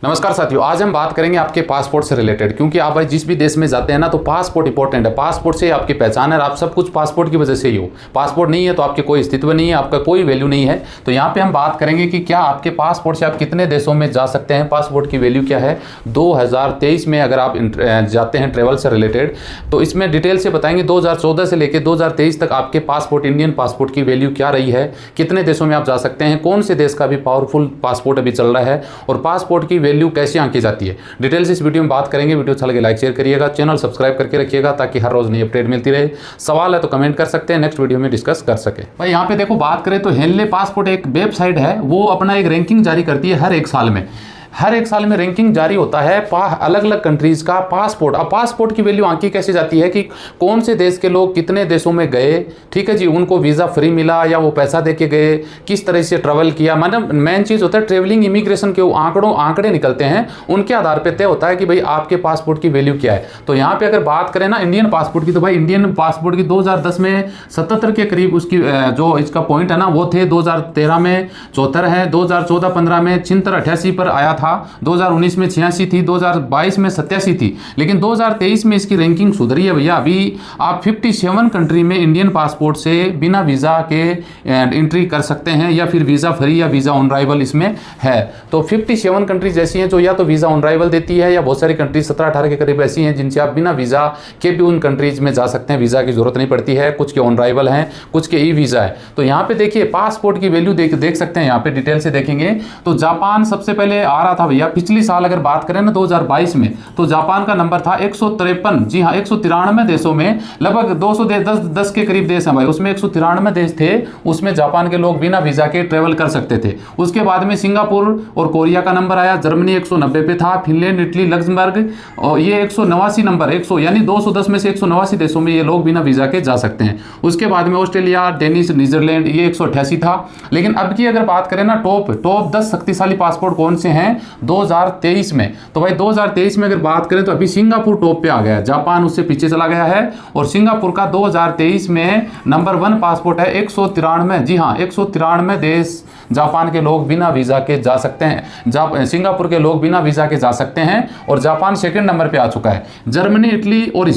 नमस्कार साथियों, आज हम बात करेंगे आपके पासपोर्ट से रिलेटेड। क्योंकि आप भाई जिस भी देश में जाते हैं ना, तो पासपोर्ट इंपॉर्टेंट है। पासपोर्ट से आपकी पहचान है, आप सब कुछ पासपोर्ट की वजह से ही हो। पासपोर्ट नहीं है तो आपके कोई अस्तित्व नहीं है, आपका कोई वैल्यू नहीं है। तो यहाँ पे हम बात करेंगे कि क्या आपके पासपोर्ट से आप कितने देशों में जा सकते हैं, पासपोर्ट की वैल्यू क्या है। 2023 में अगर आप जाते हैं ट्रेवल से रिलेटेड, तो इसमें डिटेल से बताएंगे 2014 से लेकर 2023 तक आपके पासपोर्ट, इंडियन पासपोर्ट की वैल्यू क्या रही है, कितने देशों में आप जा सकते हैं, कौन से देश का भी पावरफुल पासपोर्ट अभी चल रहा है, और पासपोर्ट की वैल्यू कैसे आंकी जाती है। डिटेल से इस वीडियो में बात करेंगे। वीडियो अच्छा लगे लाइक शेयर करिएगा, चैनल सब्सक्राइब करके रखिएगा ताकि हर रोज नई अपडेट मिलती रहे। सवाल है तो कमेंट कर सकते हैं, नेक्स्ट वीडियो में डिस्कस कर सके। भाई यहाँ पे देखो, बात करें तो हेनले पासपोर्ट एक वेबसाइट है, वो अपना एक रैंकिंग जारी करती है हर एक साल में। हर एक साल में रैंकिंग जारी होता है अलग अलग कंट्रीज का पासपोर्ट। अब पासपोर्ट की वैल्यू आंकी कैसे जाती है कि कौन से देश के लोग कितने देशों में गए, ठीक है जी, उनको वीज़ा फ्री मिला या वो पैसा दे के गए, किस तरह से ट्रैवल किया। मतलब मेन चीज़ होता है ट्रेवलिंग इमिग्रेशन के आंकड़े निकलते हैं, उनके आधार पर तय होता है कि भाई आपके पासपोर्ट की वैल्यू क्या है। तो यहाँ पर अगर बात करें ना इंडियन पासपोर्ट की, तो भाई इंडियन पासपोर्ट की 2010 में 77 के करीब उसकी जो इसका पॉइंट है ना वो थे। 2013 में 74 है, 2014-15 में 76-88 पर आया था, 2019 में 86 थी, 2022 में 87 थी। लेकिन 2023 में इसकी रैंकिंग सुधरी है भैया। अभी आप 57 कंट्री में इंडियन पासपोर्ट से बिना वीज़ा के एंट्री कर सकते हैं, या फिर वीज़ा फ्री या वीज़ा ऑन अराइवल इसमें है। तो 57 कंट्रीज ऐसी हैं जो या तो वीज़ा ऑन अराइवल देती है, या बहुत सारी कंट्रीज 17-18 के करीब ऐसी हैं जिनसे आप बिना वीज़ा के भी उन कंट्रीज में जा सकते हैं, वीज़ा की जरूरत नहीं पड़ती है। कुछ के ऑन अराइवल हैं, कुछ के ई वीज़ा है। तो यहाँ पे देखिए पासपोर्ट की वैल्यू देख सकते हैं, यहाँ पे डिटेल से देखेंगे तो जापान सबसे पहले आ रहा था भैया। पिछली साल अगर बात करें ना 2022 में, तो जापान का नंबर था 153। जी हाँ, 193 देशों में, लगभग 210 के करीब देश हैं भाई, उसमें 193 देश थे, उसमें जापान के लोग बिना वीजा के ट्रेवल कर सकते थे। उसके बाद में सिंगापुर और कोरिया का नंबर आया, जर्मनी 190 पे था, फिनलैंड, इटली, लक्समबर्ग और ये 189 नंबर, 100 यानी 210 में से 189 देशों में ये लोग बिना वीजा के जा सकते हैं। उसके बाद में ऑस्ट्रेलिया, डेनिश, नीदरलैंड, ये 188 था। लेकिन अब की अगर बात करें ना टॉप 10 शक्तिशाली पासपोर्ट कौन से हैं 2023 में, तो भाई 2023 में अगर बात करें तो अभी सिंगापुर टॉप पे आ गया है, जापान उससे पीछे चला गया है। और सिंगापुर का 2023 में नंबर 1 पासपोर्ट है 193। जी हाँ, 193 देश जापान के लोग बिना वीजा के जा सकते हैं, सिंगापुर के लोग बिना वीजा के जा सकते हैं। और जापान सेकंड नंबर पे आ चुका है। जर्मनी, इटली और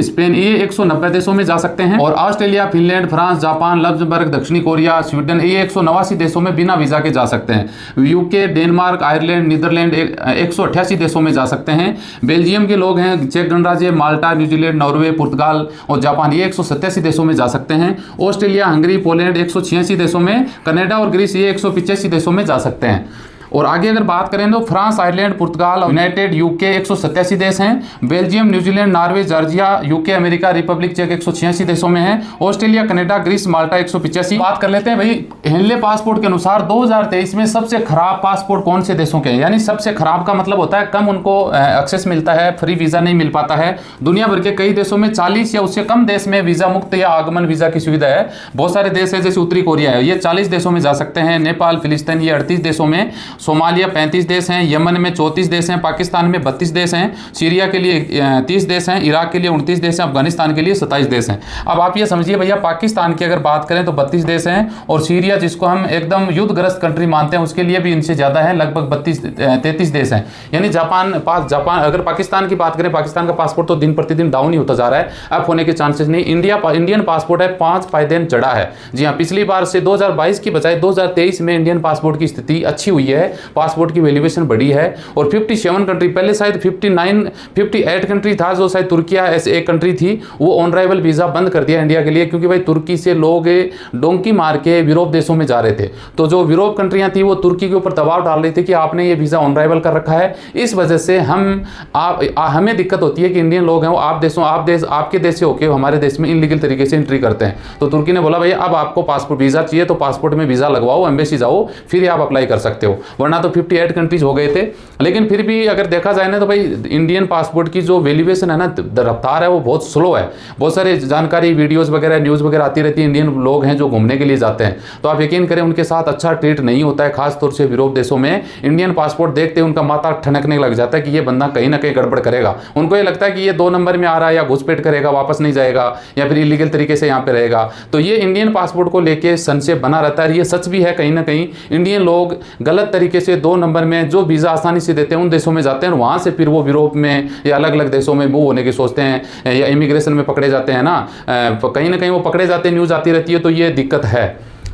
स्पेन ये 190 देशों में जा सकते हैं। और Australia, Finland, France, Japan, Luxembourg, दक्षिणी कोरिया, स्वीडन ये 189 देशों में बिना वीजा के जा सकते हैं। यूके, डेनमार्क, आयरलैंड, नीदरलैंड 188 देशों में जा सकते हैं। बेल्जियम के लोग हैं चेक गणराज्य, माल्टा, न्यूजीलैंड, नॉर्वे, पुर्तगाल और जापान ये 187 देशों में जा सकते हैं। ऑस्ट्रेलिया, हंगरी, पोलैंड 186 देशों में, कनाडा और ग्रीस ये 185 देशों में जा सकते हैं। और आगे अगर बात करें तो फ्रांस, आयरलैंड, पुर्तगाल, यूनाइटेड, यूके 187 देश हैं। Belgium, New Zealand, Norway, Georgia, UK, America, Republic चेक 186 देशों में है। Australia, Canada, Greece, Malta 185। बात कर लेते हैं भाई हेनले पासपोर्ट के अनुसार 2023 में सबसे खराब पासपोर्ट कौन से देशों के हैं। यानी सबसे खराब का मतलब होता है कम उनको एक्सेस मिलता है, फ्री वीजा नहीं मिल पाता है। दुनिया भर के कई देशों में 40 या उससे कम देश में वीजा मुक्त या आगमन वीजा की सुविधा है। बहुत सारे देश है जैसे उत्तरी कोरिया है, ये 40 देशों में जा सकते हैं। नेपाल, फिलिस्तीन ये 38 देशों में, सोमालिया 35 देश हैं, यमन में 34 देश हैं, पाकिस्तान में 32 देश हैं, सीरिया के लिए 30 देश हैं, इराक के लिए 29 देश हैं, अफगानिस्तान के लिए 27 देश हैं। अब आप ये समझिए भैया, पाकिस्तान की अगर बात करें तो 32 देश हैं, और सीरिया जिसको हम एकदम युद्धग्रस्त कंट्री मानते हैं उसके लिए भी इनसे ज़्यादा है, लगभग 33 देश हैं। यानी जापान अगर पाकिस्तान की बात करें, पाकिस्तान का पासपोर्ट तो दिन प्रतिदिन डाउन ही होता जा रहा है, अप होने के चांसेस नहीं। इंडियन पासपोर्ट है 5 पायदेन चढ़ा है। जी हाँ, पिछली बार से 2022 की बजाय 2023 में इंडियन पासपोर्ट की स्थिति अच्छी हुई है, पासपोर्ट की वैल्यूएशन बढ़ी है। और 57 कंट्री, पहले शायद 58 कंट्री था, जो शायद तुर्किया ऐसे एक कंट्री थी, वो ऑन अराइवल वीजा बंद कर दिया इंडिया के लिए, क्योंकि भाई तुर्की से लोग डोंकी मार के यूरोप देशों में जा रहे थे। तो जो यूरोप कंट्रियां थी वो तुर्की के ऊपर दबाव डाल रही थी कि आपने ये वीजा ऑन अराइवल कर रखा है, इस वजह से हमें दिक्कत होती है कि इंडियन लोग हैं वो आपके देश से होकर हमारे देश में इनलीगल तरीके से एंट्री करते हैं। तो तुर्की ने बोला भाई अब आपको पासपोर्ट वीजा चाहिए तो पासपोर्ट में वीजा लगवाओ, एम्बेसी जाओ, फिर आप अप्लाई कर सकते हो, वरना तो 58 कंट्रीज हो गए थे। लेकिन फिर भी अगर देखा जाए ना तो भाई इंडियन पासपोर्ट की जो वैल्यूएशन है ना, रफ्तार है वो बहुत स्लो है। बहुत सारे जानकारी, वीडियोस वगैरह, न्यूज़ वगैरह आती रहती है। इंडियन लोग हैं जो घूमने के लिए जाते हैं, तो आप यकीन करें उनके साथ अच्छा ट्रीट नहीं होता है। खासतौर से यूरोप देशों में इंडियन पासपोर्ट देखते उनका माथा ठनकने लग जाता है कि ये बंदा कहीं ना कहीं गड़बड़ करेगा। उनको ये लगता है कि ये 2 नंबर में आ रहा है, या घुसपैठ करेगा, वापस नहीं जाएगा, या फिर इलीगल तरीके से यहाँ पे रहेगा। तो ये इंडियन पासपोर्ट को लेके संशय बना रहता है। ये सच भी है, कहीं ना कहीं इंडियन लोग गलत तरीके तरीके से 2 नंबर में जो वीज़ा आसानी से देते हैं उन देशों में जाते हैं, और वहाँ से फिर वो यूरोप में या अलग अलग देशों में मूव होने की सोचते हैं, या इमिग्रेशन में पकड़े जाते हैं ना, कहीं ना कहीं वो पकड़े जाते हैं, न्यूज़ आती रहती है, तो ये दिक्कत है।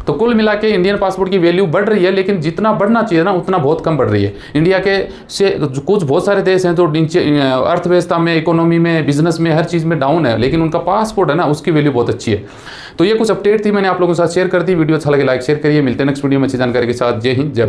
तो कुल मिला के इंडियन पासपोर्ट की वैल्यू बढ़ रही है, लेकिन जितना बढ़ना चाहिए ना उतना बहुत कम बढ़ रही है। इंडिया के से कुछ बहुत सारे देश हैं जो अर्थव्यवस्था में, इकोनॉमी में, बिजनेस में, हर चीज़ में डाउन है, लेकिन उनका पासपोर्ट है ना उसकी वैल्यू बहुत अच्छी है। तो ये कुछ अपडेट थी, मैंने आप लोगों के साथ शेयर कर दी। वीडियो अच्छा लगे लाइक शेयर करिए। मिलते हैं नेक्स्ट वीडियो में अच्छी जानकारी के साथ। जय हिंद, जय भारत।